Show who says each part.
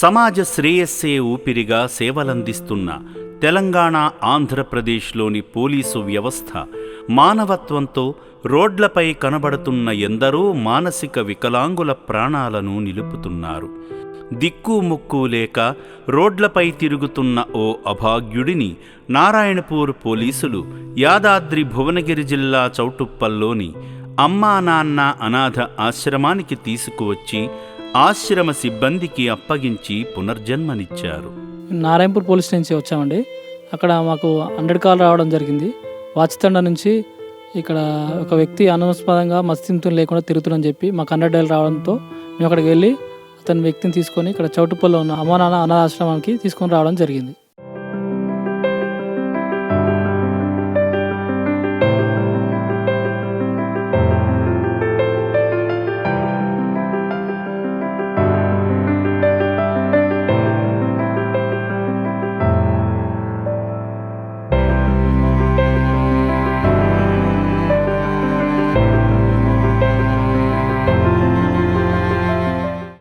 Speaker 1: సమాజ శ్రేయస్సే ఊపిరిగా సేవలందిస్తున్న తెలంగాణ, ఆంధ్రప్రదేశ్లోని పోలీసు వ్యవస్థ మానవత్వంతో రోడ్లపై కనబడుతున్న ఎందరో మానసిక వికలాంగుల ప్రాణాలను నిలుపుతున్నారు. దిక్కుముక్కు లేక రోడ్లపై తిరుగుతున్న ఓ అభాగ్యుడిని నారాయణపూర్ పోలీసులు యాదాద్రి భువనగిరి జిల్లా చౌటుప్పల్లోని అమ్మా నాన్న అనాథ ఆశ్రమానికి తీసుకువచ్చి ఆశ్రమ సిబ్బందికి అప్పగించి పునర్జన్మనిచ్చారు.
Speaker 2: నారాయణపూర్ పోలీస్ నుంచి వచ్చామండి. అక్కడ మాకు 100 కాల్ రావడం జరిగింది. వాచితండ నుంచి ఇక్కడ ఒక వ్యక్తి అనుమానాస్పదంగా మత్స్యంతులు లేకుండా తిరుగుతుందని చెప్పి మాకు 100 డైల్ రావడంతో మేము అక్కడికి వెళ్ళి అతని వ్యక్తిని తీసుకొని ఇక్కడ చౌటుప్పల్లో ఉన్న అమ్మా నాన్న అనాథ ఆశ్రమానికి తీసుకొని రావడం జరిగింది.